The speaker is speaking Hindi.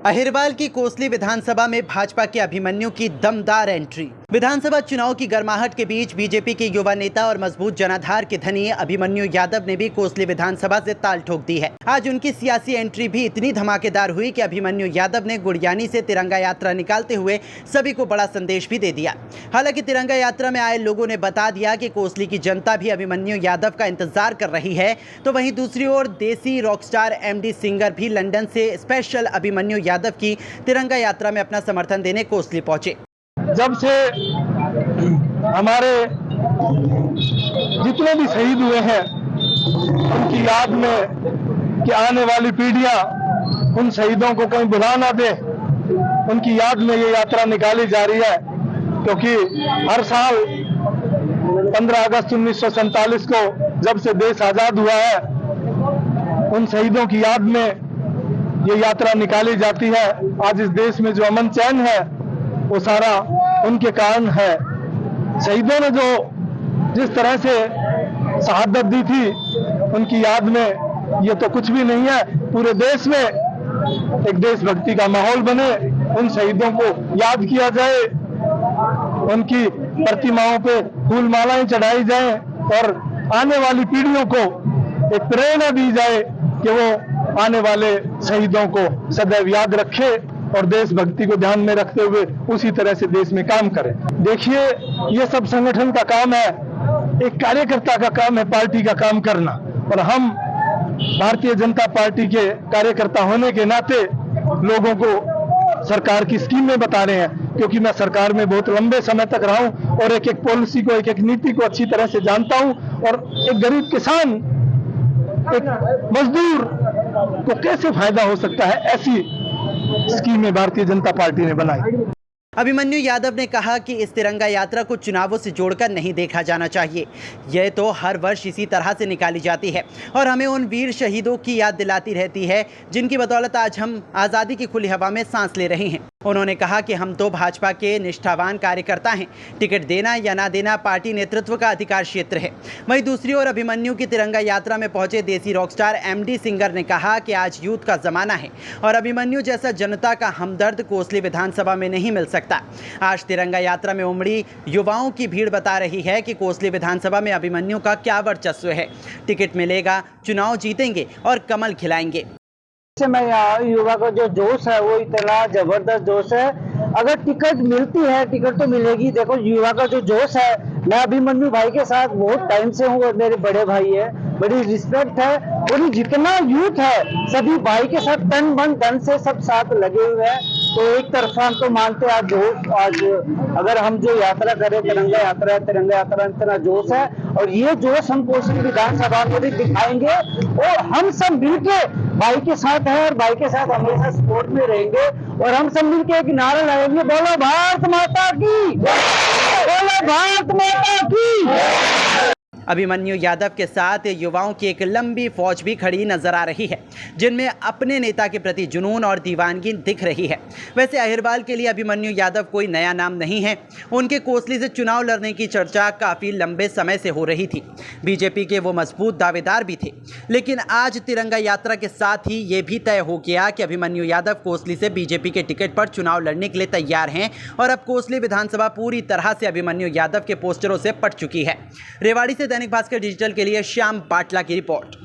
अहिरवाल की कोसली विधानसभा में भाजपा के अभिमन्यु की दमदार एंट्री। विधानसभा चुनाव की गर्माहट के बीच बीजेपी के युवा नेता और मजबूत जनाधार के धनी अभिमन्यु यादव ने भी कोसली विधानसभा से ताल ठोक दी है। आज उनकी सियासी एंट्री भी इतनी धमाकेदार हुई कि अभिमन्यु यादव ने गुड़ियानी से तिरंगा यात्रा निकालते हुए सभी को बड़ा संदेश भी दे दिया। हालांकि तिरंगा यात्रा में आए लोगों ने बता दिया कि कोसली की जनता भी अभिमन्यु यादव का इंतजार कर रही है, तो वहीं दूसरी ओर देसी रॉकस्टार एमडी सिंगर भी लंदन से स्पेशल अभिमन्यु यादव की तिरंगा यात्रा में अपना समर्थन देने कोसली पहुंचे। जब से हमारे जितने भी शहीद हुए हैं उनकी याद में कि आने वाली पीढ़ियां उन शहीदों को कहीं भुला ना दे, उनकी याद में ये यात्रा निकाली जा रही है। क्योंकि हर साल 15 अगस्त 1947 को जब से देश आजाद हुआ है, उन शहीदों की याद में ये यात्रा निकाली जाती है। आज इस देश में जो अमन चैन है वो सारा उनके कारण है। शहीदों ने जो जिस तरह से शहादत दी थी उनकी याद में ये तो कुछ भी नहीं है। पूरे देश में एक देशभक्ति का माहौल बने, उन शहीदों को याद किया जाए, उनकी प्रतिमाओं पे फूल मालाएं चढ़ाई जाए और आने वाली पीढ़ियों को एक प्रेरणा दी जाए कि वो आने वाले शहीदों को सदैव याद रखे और देशभक्ति को ध्यान में रखते हुए उसी तरह से देश में काम करें। देखिए, ये सब संगठन का काम है, एक कार्यकर्ता का काम है पार्टी का काम करना, और हम भारतीय जनता पार्टी के कार्यकर्ता होने के नाते लोगों को सरकार की स्कीमें बता रहे हैं। क्योंकि मैं सरकार में बहुत लंबे समय तक रहा हूं और एक एक पॉलिसी को, एक एक नीति को अच्छी तरह से जानता हूं, और एक गरीब किसान, एक मजदूर को कैसे फायदा हो सकता है, ऐसी स्कीमें भारतीय जनता पार्टी ने बनाई। अभिमन्यु यादव ने कहा कि इस तिरंगा यात्रा को चुनावों से जोड़कर नहीं देखा जाना चाहिए। यह तो हर वर्ष इसी तरह से निकाली जाती है और हमें उन वीर शहीदों की याद दिलाती रहती है जिनकी बदौलत आज हम आज़ादी की खुली हवा में सांस ले रहे हैं। उन्होंने कहा कि हम तो भाजपा के निष्ठावान कार्यकर्ता हैं, टिकट देना या ना देना पार्टी नेतृत्व का अधिकार क्षेत्र है। वहीं दूसरी ओर अभिमन्यु की तिरंगा यात्रा में पहुंचे देसी रॉकस्टार एमडी सिंगर ने कहा कि आज यूथ का जमाना है और अभिमन्यु जैसा जनता का हमदर्द कोसली विधानसभा में नहीं मिल सकता। आज तिरंगा यात्रा में उमड़ी युवाओं की भीड़ बता रही है कि कोसली विधानसभा में अभिमन्यु का क्या वर्चस्व है। टिकट मिलेगा, चुनाव जीतेंगे और कमल खिलाएंगे। मैं यहाँ युवा का जो जोश है वो इतना जबरदस्त जोश है। अगर टिकट मिलती है, टिकट तो मिलेगी। देखो, युवा का जो जोश है, मैं अभिमन्यु भाई के साथ बहुत टाइम से हूँ और मेरे बड़े भाई है, बड़ी रिस्पेक्ट है। और जितना यूथ है सभी भाई के साथ तन मन धन से सब साथ लगे हुए हैं। तो एक तरफा हम तो मानते हैं आज अगर हम जो यात्रा करें, तिरंगा यात्रा है, तिरंगा यात्रा में इतना जोश है और ये जोश हम कोसली विधानसभा में भी दिखाएंगे और हम सब मिलके भाई के साथ हैं और भाई के साथ हमेशा सपोर्ट में रहेंगे। और हम सब मिलके एक नारा लगाएंगे, बोलो भारत माता की, बोलो भारत माता की। अभिमन्यु यादव के साथ युवाओं की एक लंबी फौज भी खड़ी नजर आ रही है जिनमें अपने नेता के प्रति जुनून और दीवानगी दिख रही है। वैसे अहिरवाल के लिए अभिमन्यु यादव कोई नया नाम नहीं है। उनके कोसली से चुनाव लड़ने की चर्चा काफ़ी लंबे समय से हो रही थी। बीजेपी के वो मजबूत दावेदार भी थे, लेकिन आज तिरंगा यात्रा के साथ ही ये भी तय हो गया कि अभिमन्यु यादव कोसली से बीजेपी के टिकट पर चुनाव लड़ने के लिए तैयार हैं और अब कोसली विधानसभा पूरी तरह से अभिमन्यु यादव के पोस्टरों से पट चुकी है। रेवाड़ी से दैनिक भास्कर डिजिटल के लिए श्याम बाटला की रिपोर्ट।